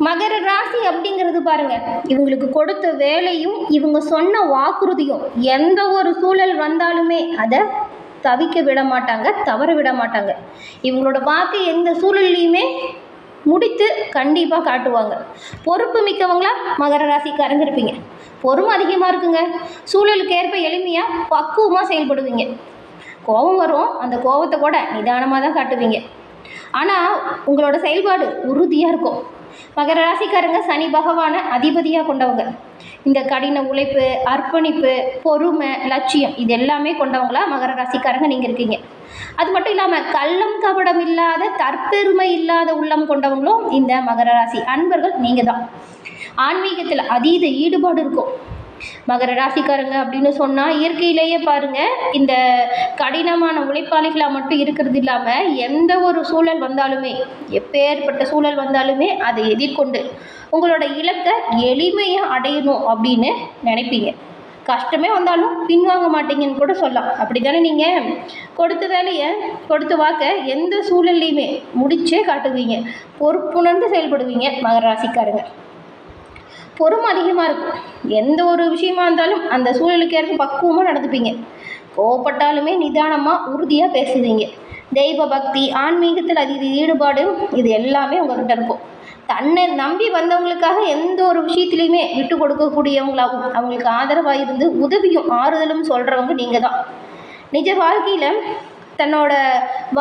மகர ராசி அப்படிங்கிறது பாருங்க, இவங்களுக்கு கொடுத்த வேலையும் இவங்க சொன்ன வாக்குறுதியும் எந்த ஒரு சூழல் வந்தாலுமே அதை தவிக்க விட மாட்டாங்க, தவற விட மாட்டாங்க. இவங்களோட வாக்கு எந்த சூழல்லையுமே முடித்து கண்டிப்பாக காட்டுவாங்க. பொறுப்பு மிக்கவங்களா மகர ராசிக்காரங்க இருப்பீங்க. பொறுமை அதிகமாக இருக்குங்க. சூழலுக்கு ஏற்ப எளிமையாக பக்குவமாக செயல்படுவீங்க. கோபம் வரும், அந்த கோபத்தை கூட நிதானமாக தான் காட்டுவீங்க. ஆனால் உங்களோட செயல்பாடு உறுதியாக இருக்கும். மகர ராசிக்காரங்க சனி பகவானை அதிபதியாக கொண்டவங்க. இந்த கடின உழைப்பு, அர்ப்பணிப்பு, பொறுமை, லட்சியம் இது எல்லாமே கொண்டவங்களா மகர ராசிக்காரங்க நீங்கள் இருக்கீங்க. அது மட்டும் இல்லாமல் கள்ளம் கபடம் இல்லாத, தற்பெருமை இல்லாத உள்ளம் கொண்டவங்களும் இந்த மகர ராசி அன்பர்கள் நீங்கள் தான். ஆன்மீகத்தில் அதீத ஈடுபாடு இருக்கும். மகர ராசிக்காரங்க அப்படின்னு சொன்னால் இயற்கையிலேயே பாருங்கள், இந்த கடினமான உழைப்பாளிகளாக மட்டும் இருக்கிறது இல்லாமல் எந்த ஒரு சூழல் வந்தாலுமே, எப்பேற்பட்ட சூழல் வந்தாலுமே அதை எதிர்கொண்டு உங்களோட இலக்கை எளிமையாக அடையணும் அப்படின்னு நினைப்பீங்க. கஷ்டமே வந்தாலும் பின்வாங்க மாட்டீங்கன்னு கூட சொல்லலாம். அப்படி தானே நீங்கள் கொடுத்த வேலையை, கொடுத்த வாக்கை எந்த சூழல்லையுமே முடிச்சே காட்டுவீங்க. பொறுப்புணர்ந்து செயல்படுவீங்க மகர ராசிக்காரங்க. பொறுமை அதிகமாக இருக்கும். எந்த ஒரு விஷயமா இருந்தாலும் அந்த சூழலுக்கு ஏற்ப பக்குவமாக நடந்துப்பீங்க. கோவப்பட்டாலுமே நிதானமாக உறுதியாக பேசுவீங்க. தெய்வ பக்தி, ஆன்மீகத்தில் அதீத ஈடுபாடு இது எல்லாமே உங்கள்கிட்ட இருக்கும். தன்னை நம்பி வந்தவங்களுக்காக எந்த ஒரு விஷயத்துலையுமே விட்டு கொடுக்கக்கூடியவங்களாகவும் அவங்களுக்கு ஆதரவாக இருந்து உதவியும் ஆறுதலும் சொல்கிறவங்க நீங்கள் தான். நிஜ வாழ்க்கையில் தன்னோட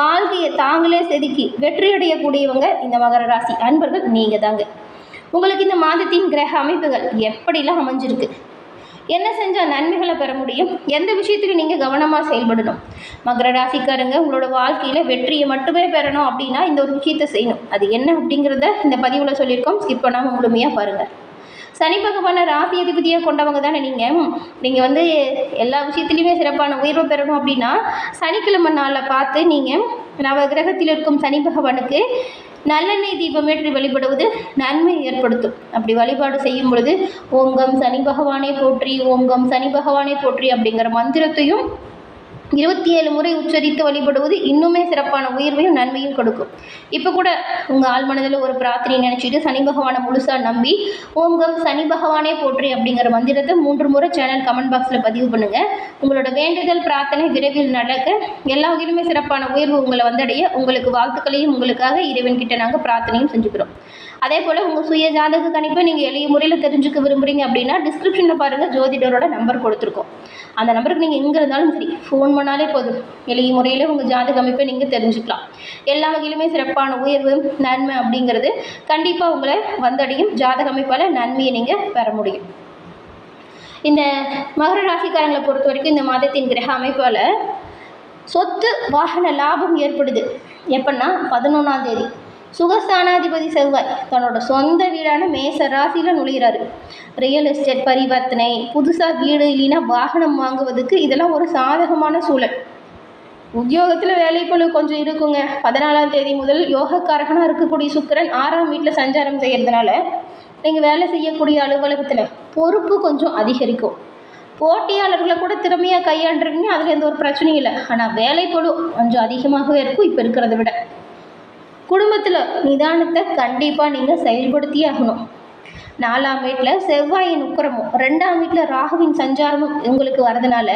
வாழ்க்கையை தாங்களே செதுக்கி வெற்றியடையக்கூடியவங்க இந்த மகர ராசி அன்பர்கள் நீங்கள் தாங்க. உங்களுக்கு இந்த மாதத்தின் கிரக அமைப்புகள் எப்படிலாம் அமைஞ்சிருக்கு, என்ன செஞ்சால் நன்மைகளை பெற முடியும், எந்த விஷயத்துக்கு நீங்கள் கவனமாக செயல்படணும். மகர ராசிக்காரங்க உங்களோட வாழ்க்கையில் வெற்றியை மட்டுமே பெறணும் அப்படின்னா இந்த ஒரு விஷயத்தை செய்யணும். அது என்ன அப்படிங்கிறத இந்த பதிவில் சொல்லியிருக்கோம். ஸ்கிப் பண்ணாமல் முழுமையாக பாருங்கள். சனி பகவான ராசி அதிபதியாக கொண்டவங்க தானே நீங்கள் வந்து எல்லா விஷயத்துலையுமே சிறப்பான உயர்வு பெறணும் அப்படின்னா சனிக்கிழமை நாளில் பார்த்து நீங்கள் நவ கிரகத்தில் இருக்கும் சனி பகவானுக்கு நல்லெண்ணெய் தீபம் ஏற்றி வழிபடுவது நன்மை ஏற்படுத்தும். அப்படி வழிபாடு செய்யும் பொழுது ஓங்கம் சனி பகவானே போற்றி, ஓங்கம் சனி பகவானே போற்றி அப்படிங்கிற மந்திரத்தையும் 27 முறை உச்சரித்து வழிபடுவது இன்னுமே சிறப்பான உயர்வையும் நன்மையும் கொடுக்கும். இப்போ கூட உங்கள் ஆள் மனதில் ஒரு பிரார்த்தனை நினச்சிட்டு சனி பகவானை முழுசாக நம்பி ஓங்கம் சனி பகவானே போற்றி அப்படிங்கிற மந்திரத்தை 3 முறை சேனல் கமெண்ட் பாக்ஸில் பதிவு பண்ணுங்கள். உங்களோட வேண்டுதல் பிரார்த்தனை விரைவில் நடக்க, எல்லா வகையிலுமே சிறப்பான உயர்வு உங்களை வந்தடைய உங்களுக்கு வாழ்த்துக்களையும் உங்களுக்காக இறைவன்கிட்ட நாங்கள் பிரார்த்தனையும் செஞ்சுக்கிறோம். அதே போல் உங்கள் சுய ஜாதக கணிப்பை நீங்கள் எளிய முறையில் தெரிஞ்சுக்க விரும்புகிறீங்க அப்படின்னா டிஸ்கிரிப்ஷனில் பாருங்கள், ஜோதிடரோட நம்பர் கொடுத்துருக்கோம். அந்த நம்பருக்கு நீங்கள் எங்கே இருந்தாலும் சரி ஃபோன் பண்ணாலே போதும். எளிய முறையில் உங்கள் ஜாதக அமைப்பை நீங்கள் தெரிஞ்சுக்கலாம். எல்லா வகையிலுமே சிறப்பான உயர்வு நன்மை அப்படிங்கிறது கண்டிப்பாக உங்களை வந்தடையும். ஜாதக அமைப்பால் நன்மையை நீங்கள் பெற முடியும். இந்த மகர ராசிக்காரங்களை பொறுத்த வரைக்கும் இந்த மாதத்தின் கிரக அமைப்பால் சொத்து வாகன லாபம் ஏற்படுது. எப்படின்னா 11ஆம் தேதி சுகஸ்தானாதிபதி செவ்வாய் தன்னோட சொந்த வீடான மேச ராசியில் நுழைகிறாரு. ரியல் எஸ்டேட் பரிவர்த்தனை, புதுசாக வீடு இல்லைன்னா வாகனம் வாங்குவதுக்கு இதெல்லாம் ஒரு சாதகமான சூழல். உத்தியோகத்தில் வேலைப்பளு கொஞ்சம் இருக்குங்க. 14ஆம் தேதி முதல் யோகக்காரகனாக இருக்கக்கூடிய சுக்கிரன் 6ஆம் வீட்டில் சஞ்சாரம் செய்கிறதுனால நீங்கள் வேலை செய்யக்கூடிய அலுவலகத்தில் பொறுப்பு கொஞ்சம் அதிகரிக்கும். போட்டியாளர்களை கூட திறமையாக கையாண்டுருவீங்க, அதில் எந்த ஒரு பிரச்சனையும் இல்லை. ஆனால் வேலைப்பளு கொஞ்சம் அதிகமாகவே இருக்கும் இப்போ இருக்கிறத விட. குடும்பத்தில் நிதானத்தை கண்டிப்பாக நீங்கள் செயல்படுத்தியே ஆகணும். 4ஆம் வீட்டில் செவ்வாயின் உக்கிரமும் 2ஆம் வீட்டில் ராகுவின் சஞ்சாரமும் உங்களுக்கு வரதுனால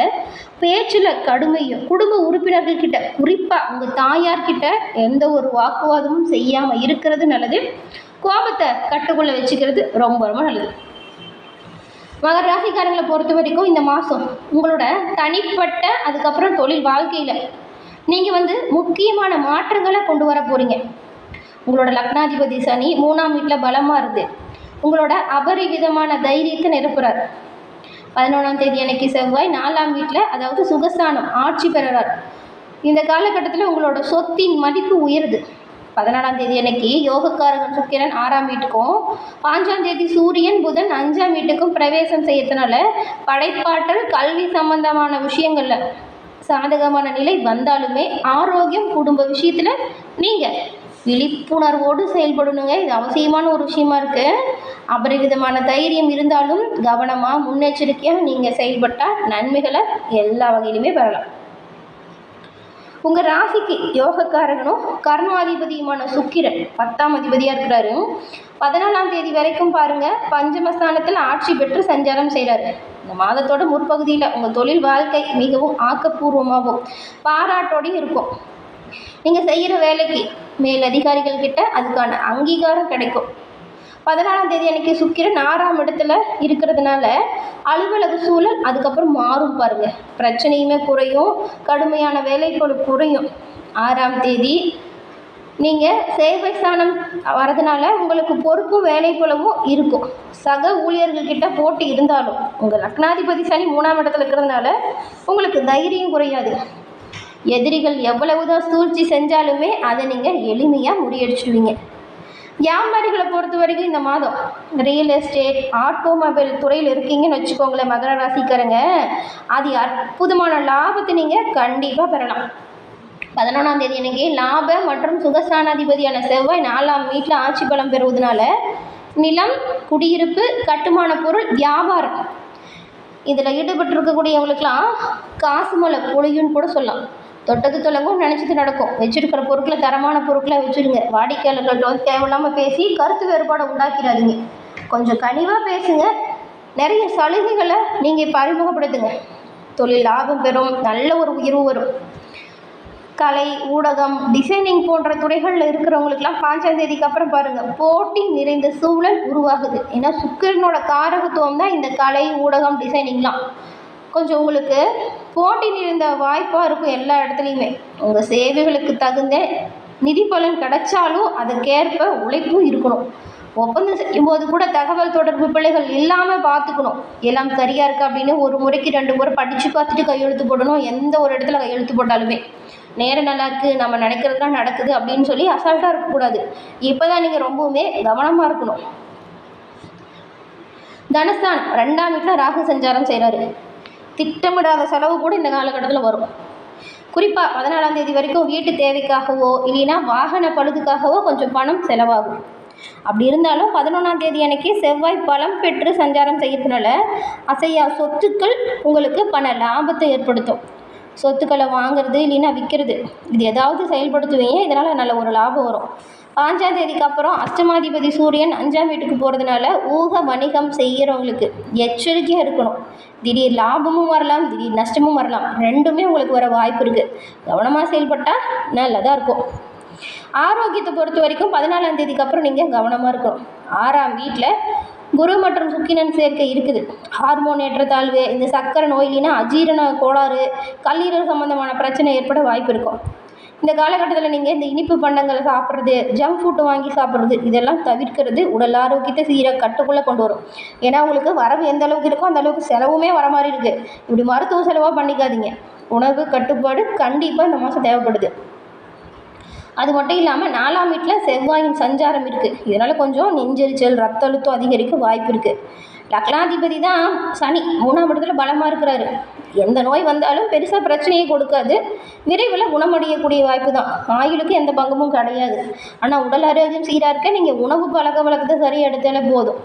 பேச்சில் கடுமையும், குடும்ப உறுப்பினர்கள்கிட்ட குறிப்பாக உங்கள் தாயார்கிட்ட எந்த ஒரு வாக்குவாதமும் செய்யாமல் இருக்கிறது நல்லது. கோபத்தை கட்டுக்குள்ளே வச்சுக்கிறது ரொம்ப ரொம்ப நல்லது. மகர ராசிக்காரங்களை பொறுத்த வரைக்கும் இந்த மாதம் உங்களோட தனிப்பட்ட அதுக்கப்புறம் தொழில் வாழ்க்கையில் நீங்கள் வந்து முக்கியமான மாற்றங்களை கொண்டு வர போகிறீங்க. உங்களோட லக்னாதிபதி சனி 3ஆம் வீட்டில் பலமாக இருக்குது. உங்களோட அபரிவிதமான தைரியத்தை நிரப்புறார். 11ஆம் தேதி அன்னைக்கு செவ்வாய் 4ஆம் வீட்டில், அதாவது சுகஸ்தானம் ஆட்சி பெறுறார். இந்த காலகட்டத்தில் உங்களோட சொத்தின் மதிப்பு உயருது. 14ஆம் தேதி அன்னைக்கு யோகக்காரகன் சுக்கிரன் 6ஆம் வீட்டுக்கும், 5ஆம் தேதி சூரியன் புதன் 5ஆம் வீட்டுக்கும் பிரவேசம் செய்யறதுனால படைப்பாற்றல் கல்வி சம்பந்தமான விஷயங்களில் சாதகமான நிலை வந்தாலுமே ஆரோக்கியம் குடும்ப விஷயத்தில் நீங்கள் விழிப்புணர்வோடு செயல்படணுங்க. இது அவசியமான ஒரு விஷயமா இருக்குது. அபரிவிதமான தைரியம் இருந்தாலும் கவனமாக முன்னெச்சரிக்கையாக நீங்கள் செயல்பட்டால் நன்மைகளை எல்லா வகையிலுமே பெறலாம். உங்கள் ராசிக்கு யோகக்காரகனும் கர்மாதிபதியுமான சுக்கிரன் 10ஆம் அதிபதியாக இருக்கிறாரு. 14ஆம் தேதி வரைக்கும் பாருங்கள் பஞ்சமஸ்தானத்தில் ஆட்சி பெற்று சஞ்சாரம் செய்கிறாரு. இந்த மாதத்தோட முற்பகுதியில் உங்கள் தொழில் வாழ்க்கை மிகவும் ஆக்கப்பூர்வமாகவும் பாராட்டோடையும் இருக்கும். நீங்கள் செய்கிற வேலைக்கு மேல் அதிகாரிகள் கிட்ட அதுக்கான அங்கீகாரம் கிடைக்கும். 14ஆம் தேதி அன்னைக்கு சுக்கிரன் 6ஆம் இடத்துல இருக்கிறதுனால அலுவலக சூழல் அதுக்கப்புறம் மாறும் பாருங்க. பிரச்சனையுமே குறையும், கடுமையான வேலைப்பளு குறையும். 6ஆம் தேதி நீங்கள் சேவை ஸ்தானம் வரதுனால உங்களுக்கு பொறுப்பும் வேலைப்பளவும் இருக்கும். சக ஊழியர்கள்கிட்ட போட்டி இருந்தாலும் உங்கள் லக்னாதிபதி சனி 3ஆம் இடத்துல இருக்கிறதுனால உங்களுக்கு தைரியம் குறையாது. எதிரிகள் எவ்வளவுதான் சூழ்ச்சி செஞ்சாலுமே அதை நீங்கள் எளிமையாக முறியடிச்சிடுவீங்க. வியாபாரிகளை பொறுத்த வரைக்கும் இந்த மாதம் ரியல் எஸ்டேட் ஆட்டோமொபைல் துறையில் இருக்கீங்கன்னு வச்சுக்கோங்களேன் மகர ராசிக்காரங்க, அது அற்புதமான லாபத்தை நீங்கள் கண்டிப்பாக பெறலாம். 11ஆம் தேதி அன்னைக்கு லாப மற்றும் சுகஸ்தானாதிபதியான செவ்வாய் 4ஆம் வீட்டில் ஆட்சி பலம் பெறுவதனால நிலம், குடியிருப்பு, கட்டுமான பொருள், வியாபாரம் இதில் ஈடுபட்டிருக்கக்கூடியவங்களுக்கெல்லாம் காசு மலை பொழியுன்னு கூட சொல்லலாம். தொட்டது தொலங்கும் நினச்சது நடக்கும். வச்சுருக்கிற பொருட்களை தரமான பொருட்களை வச்சுருங்க. வாடிக்கையாளர்கள்ட்ட வந்து தேவையில்லாமல் பேசி கருத்து வேறுபாடை உண்டாக்கிறாதீங்க. கொஞ்சம் கனிவாக பேசுங்க. நிறைய சலுகைகளை நீங்கள் இப்போ அறிமுகப்படுத்துங்க. தொழில் லாபம் பெறும், நல்ல ஒரு உயர்வு வரும். கலை, ஊடகம், டிசைனிங் போன்ற துறைகளில் இருக்கிறவங்களுக்கெல்லாம் 5ஆம் தேதிக்கு அப்புறம் பாருங்கள் போட்டி நிறைந்த சூழல் உருவாகுது. ஏன்னா சுக்கிரனோட காரகத்துவம் தான் இந்த கலை, ஊடகம், டிசைனிங்லாம். கொஞ்சம் உங்களுக்கு போட்டி நிறைந்த வாய்ப்பாக இருக்கும். எல்லா இடத்துலையுமே உங்கள் சேவைகளுக்கு தகுந்த நிதி பலன் கிடைச்சாலும் அதுக்கேற்ப உழைப்பும் இருக்கணும். ஒப்பந்தம் செய்யும்போது கூட தகவல் தொடர்பு பிழைகள் இல்லாமல் பார்த்துக்கணும். எல்லாம் சரியாக இருக்கா அப்படின்னு ஒரு முறைக்கு 2 முறை படித்து பார்த்துட்டு கையெழுத்து போடணும். எந்த ஒரு இடத்துல கையெழுத்து போட்டாலுமே நேரம் நல்லா இருக்குது, நம்ம நினைக்கிறதுலாம் நடக்குது அப்படின்னு சொல்லி அசால்ட்டாக இருக்கக்கூடாது. இப்போ தான் நீங்கள் ரொம்பவுமே கவனமாக இருக்கணும். தனஸ்தானம் 2ஆம் வீட்டில் ராகு சஞ்சாரம் செய்கிறாரு. திட்டமிடாத செலவு கூட இந்த காலகட்டத்தில் வரும். குறிப்பாக 14ஆம் தேதி வரைக்கும் வீட்டு தேவைக்காகவோ இல்லைன்னா வாகன பழுதுக்காகவோ கொஞ்சம் பணம் செலவாகும். அப்படி இருந்தாலும் 11ஆம் தேதி அன்னைக்கு செவ்வாய் பலம் பெற்று சஞ்சாரம் செய்யறதுனால அசையா சொத்துக்கள் உங்களுக்கு பண லாபத்தை ஏற்படுத்தும். சொத்துக்களை வாங்கிறது இல்லைன்னா விற்கிறது இது ஏதாவது செயல்படுத்துவீங்க. இதனால் நல்ல ஒரு லாபம் வரும். 5ஆம் தேதிக்கு அப்புறம் அஷ்டமாதிபதி சூரியன் 5ஆம் வீட்டுக்கு போகிறதுனால ஊக வணிகம் செய்கிறவங்களுக்கு எச்சரிக்கையாக இருக்கணும். திடீர் லாபமும் வரலாம், திடீர் நஷ்டமும் வரலாம். ரெண்டுமே உங்களுக்கு வர வாய்ப்பு இருக்குது. கவனமாக செயல்பட்டால் நல்லதாக இருக்கும். ஆரோக்கியத்தை பொறுத்த வரைக்கும் 14ஆம் தேதிக்கு அப்புறம் நீங்கள் கவனமாக இருக்கணும். 6ஆம் வீட்டில் குரு மற்றும் சுக்கிரன் சேர்க்கை இருக்குது. ஹார்மோன் ஏற்றத்தாழ்வு, இந்த சர்க்கரை நோய் இல்லைன்னா அஜீரண கோளாறு, கல்லீரல் சம்மந்தமான பிரச்சனை ஏற்பட வாய்ப்பு இருக்கும். இந்த காலகட்டத்தில் நீங்கள் இந்த இனிப்பு பண்டங்களை சாப்பிட்றது, ஜங்க் ஃபுட்டு வாங்கி சாப்பிட்றது இதெல்லாம் தவிர்க்கிறது உடல் ஆரோக்கியத்தை சீராக கட்டுக்குள்ளே கொண்டு வரும். ஏன்னா உங்களுக்கு வரவு எந்த அளவுக்கு இருக்கோ அந்த அளவுக்கு செலவுமே வர மாதிரி இருக்குது. இப்படி மருத்துவ செலவாக பண்ணிக்காதீங்க. உணவு கட்டுப்பாடு கண்டிப்பாக இந்த மாதம் தேவைப்படுது. அது மட்டும் இல்லாமல் 4ஆம் வீட்டில் செவ்வாயின் சஞ்சாரம் இருக்குது. இதனால் கொஞ்சம் நெஞ்செரிச்சல், ரத்த அழுத்தம் அதிகரிக்க வாய்ப்பு இருக்குது. லக்னாதிபதி தான் சனி 3ஆம் இடத்துல பலமாக இருக்கிறாரு. எந்த நோய் வந்தாலும் பெருசாக பிரச்சனையை கொடுக்காது. விரைவில் குணமடையக்கூடிய வாய்ப்பு தான். ஆயுளுக்கு எந்த பங்கமும் கிடையாது. ஆனால் உடல் ஆரோக்கியம் சீராக இருக்க நீங்கள் உணவு பழக்க வழக்கத்தை சரியாக எடுத்தாலே போதும்.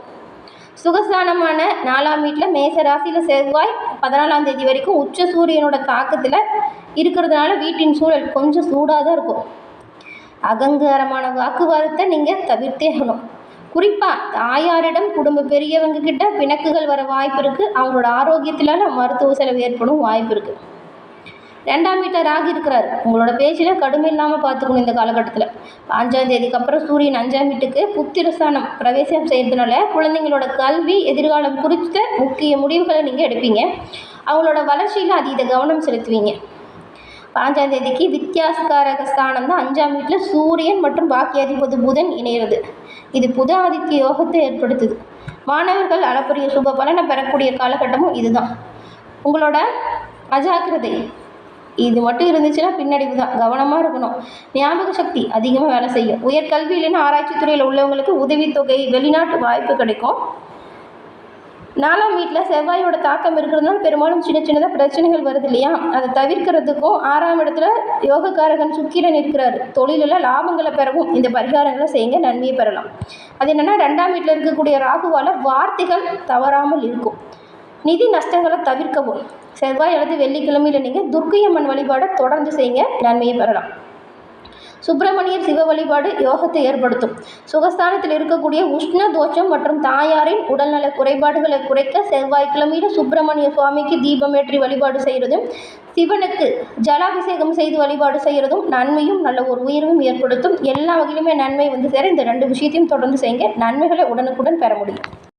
சுகஸ்தானமான 4ஆம் வீட்டில் மேச ராசியில் செவ்வாய் 14ஆம் தேதி வரைக்கும் உச்ச சூரியனோட தாக்கத்தில் இருக்கிறதுனால வீட்டின் சூழல் கொஞ்சம் சூடாக தான் இருக்கும். அகங்காரமான வாக்குவாதத்தை நீங்கள் தவிர்த்தேகணும். குறிப்பாக தாயாரிடம் குடும்ப பெரியவங்க கிட்ட பிணக்குகள் வர வாய்ப்பு இருக்குது. அவங்களோட ஆரோக்கியத்தினால மருத்துவ செலவு ஏற்படும் வாய்ப்பு இருக்குது. 2ஆம் வீட்டில் ராகு இருக்கிறாரு. உங்களோட பேச்சில் கடுமை இல்லாமல் பார்த்துக்கணும். இந்த காலகட்டத்தில் 5ஆம் தேதிக்கு அப்புறம் சூரியன் 5ஆம் வீட்டுக்கு புத்திரஸ்தானம் பிரவேசம் செய்கிறதுனால குழந்தைங்களோட கல்வி எதிர்காலம் குறித்த முக்கிய முடிவுகளை நீங்கள் எடுப்பீங்க. அவங்களோட வளர்ச்சியில் அதீத கவனம் செலுத்துவீங்க. 5ஆம் தேதிக்கு வித்தியாசகாரக ஸ்தானம் தான் 5ஆம் வீட்டில் சூரியன் மற்றும் பாக்கியாதிபதி புதன் இணைகிறது. இது புத ஆதித்ய யோகத்தை ஏற்படுத்துது. மாணவர்கள் அளப்பரிய சுப பலனை பெறக்கூடிய காலகட்டமும் இதுதான். உங்களோட அஜாக்கிரதை இது மட்டும் இருந்துச்சுன்னா பின்னடைவு தான். கவனமாக இருக்கணும். ஞாபக சக்தி அதிகமாக வேலை செய்யும். உயர்கல்வி இல்லைன்னா ஆராய்ச்சி துறையில் உள்ளவங்களுக்கு உதவித்தொகை, வெளிநாட்டு வாய்ப்பு கிடைக்கும். 4ஆம் வீட்டில் செவ்வாயோட தாக்கம் இருக்கிறதுனால பெரும்பாலும் சின்ன சின்னதாக பிரச்சனைகள் வருது இல்லையா, அதை தவிர்க்கிறதுக்கும் 6ஆம் இடத்துல யோகக்காரகன் சுக்கிரன் இருக்கிறாரு. தொழிலில் லாபங்களை பெறவும் இந்த பரிகாரங்களை செய்யுங்க, நன்மையை பெறலாம். அது என்னென்னா 2ஆம் வீட்டில் இருக்கக்கூடிய ராகுவால் வார்த்தைகள் தவறாமல் இருக்கும். நிதி நஷ்டங்களை தவிர்க்கவும் செவ்வாய் அல்லது வெள்ளிக்கிழமையில் நீங்கள் துர்க்கை அம்மன் வழிபாடை தொடர்ந்து செய்யுங்க, நன்மையை பெறலாம். சுப்பிரமணியர் சிவ வழிபாடு யோகத்தை ஏற்படுத்தும். சுகஸ்தானத்தில் இருக்கக்கூடிய உஷ்ண தோஷம் மற்றும் தாயாரின் உடல்நல குறைபாடுகளை குறைக்க செவ்வாய்க்கிழமையில் சுப்பிரமணிய சுவாமிக்கு தீபமேற்றி வழிபாடு செய்கிறதும், சிவனுக்கு ஜலாபிஷேகம் செய்து வழிபாடு செய்கிறதும் நன்மையும் நல்ல ஒரு உயர்வும் ஏற்படுத்தும். எல்லா வகையிலுமே நன்மை வந்து சேர இந்த 2 விஷயத்தையும் தொடர்ந்து செய்யுங்க, நன்மைகளை உடனுக்குடன் பெற முடியும்.